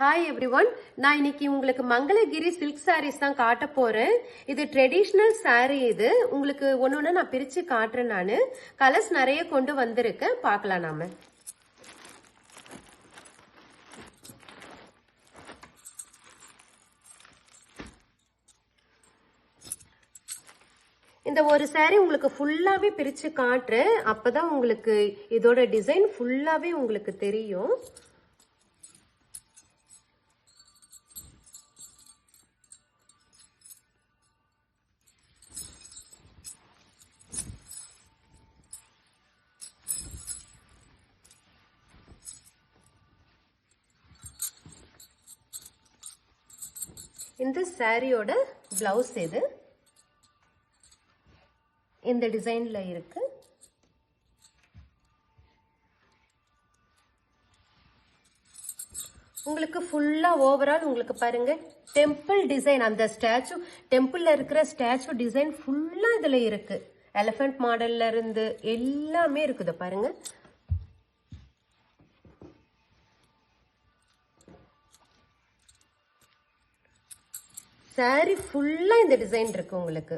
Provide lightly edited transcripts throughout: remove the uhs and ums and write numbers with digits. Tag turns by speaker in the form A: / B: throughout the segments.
A: Hi everyone, நான் இன்னைக்கு உங்களுக்கு மங்களகிரி சில்க் சாரீஸ் தான் காட்ட போறேன். இது ட்ரெடிஷ்னல் சாரீ. இது உங்களுக்கு ஒன்னொன்னு நான் பிரிச்சு காட்டுறேன். நான் கலர்ஸ் நிறைய கொண்டு வந்திருக்கேன், பார்க்கலாம் நாம. இந்த ஒரு சாரீ உங்களுக்கு ஃபுல்லாவே பிரிச்சு காட்டுறேன், அப்பதான் உங்களுக்கு இதோட டிசைன் ஃபுல்லாவே உங்களுக்கு தெரியும். இந்த சாரியோட பிளவுஸ் இது இந்த டிசைன்ல இருக்கு. உங்களுக்கு ஃபுல்லா ஓவரால் உங்களுக்கு பாருங்க டெம்பிள் டிசைன், அந்த ஸ்டாச்சு டெம்பிள்ல இருக்கிற ஸ்டாச்சு டிசைன் ஃபுல்லா இதுல இருக்கு. எலிஃபென்ட் மாடல்ல இருந்து எல்லாமே இருக்குது பாருங்க. சாரி ஃபுல்லா இந்த டிசைன் இருக்கு உங்களுக்கு.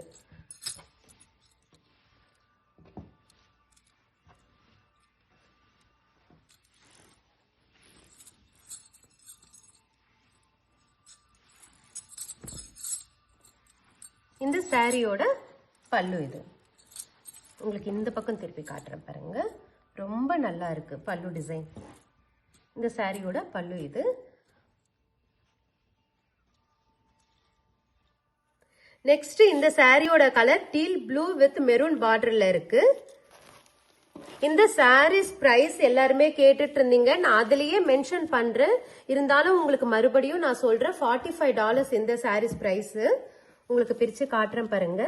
A: இந்த சாரியோட பல்லு இது. உங்களுக்கு இந்த பக்கம் திருப்பி காட்டுறேன் பாருங்க, ரொம்ப நல்லா இருக்கு பல்லு டிசைன். இந்த சாரியோட பல்லு இது. நெக்ஸ்ட் இந்த சாரியோட colour teal blue with maroon பார்டர்ல இருக்கு. இந்த சாரீஸ் பிரைஸ் எல்லாருமே கேட்டுட்டு இருந்தீங்க, நான் அதுலயே மென்ஷன் பண்றேன். இருந்தாலும் உங்களுக்கு மறுபடியும் நான் சொல்றேன், $45 இந்த சாரீஸ் பிரைஸ். உங்களுக்கு பிரிச்சு காட்டுறேன் பாருங்க.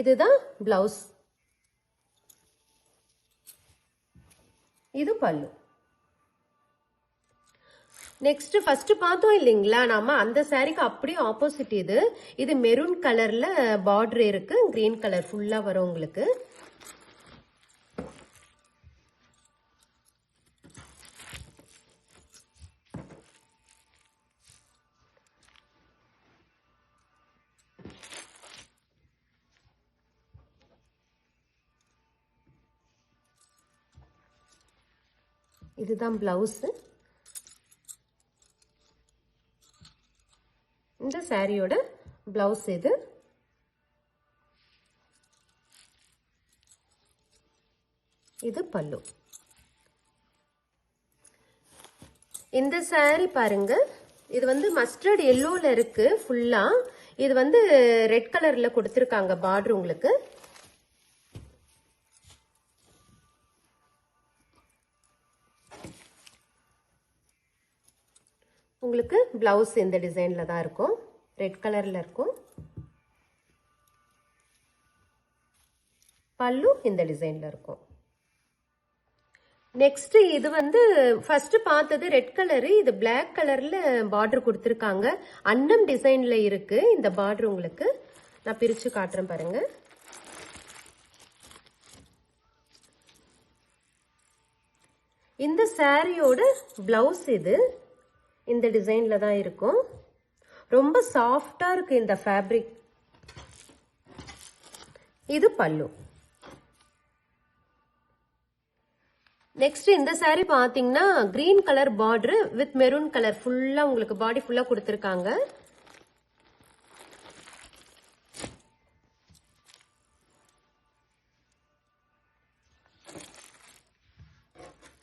A: இதுதான் பிளவுஸ், இது பல்லு. நெக்ஸ்ட் ஃபர்ஸ்ட் பார்த்தோம் இல்லைங்களா நாம, அந்த சாரிக்கு அப்படியே ஆப்போசிட் இது. இது மெரூன் கலர்ல பார்டர் இருக்கு, கிரீன் கலர் ஃபுல்லா வரும் உங்களுக்கு. இதுதான் பிளவுஸ். இந்த சாரியோட பிளவுஸ் இது. இது பல்லு. இந்த சாரி பாருங்க, இது வந்து மஸ்டர்ட் எல்லோல இருக்கு ஃபுல்லா. இது வந்து ரெட் கலர்ல கொடுத்திருக்காங்க பார்டர் உங்களுக்கு. உங்களுக்கு பிளவுஸ் இந்த டிசைன்ல தான் இருக்கும், ரெட் கலர்ல இருக்கும். பல்லு இந்த டிசைன்ல இருக்கும். நெக்ஸ்ட் இது வந்து ஃபர்ஸ்ட் பார்த்தது ரெட் கலரு, இது பிளாக் கலர்ல பார்டர் கொடுத்திருக்காங்க. அன்னம் டிசைன்ல இருக்கு இந்த பார்டர் உங்களுக்கு. நான் பிரிச்சு காட்டுறேன் பாருங்க. இந்த சாரியோட பிளவுஸ் இது இந்த டிசைன்ல தான் இருக்கும். ரொம்ப சாஃப்டா இருக்கு இந்த ஃபேப்ரிக். இது பல்லு. நெக்ஸ்ட் இந்த சாரி பாத்தீங்கன்னா green colour border with maroon colour ஃபுல்லா உங்களுக்கு பாடி ஃபுல்லா கொடுத்திருக்காங்க.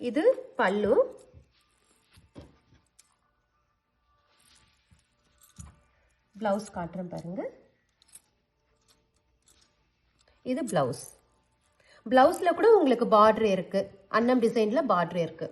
A: இது பல்லு. பிளவுஸ் காட்டுறேன் பாருங்க. இது பிளவுஸ். பிளவுஸ்ல கூட உங்களுக்கு பார்டர் இருக்கு, அன்னம் டிசைன்ல பார்டர் இருக்கு.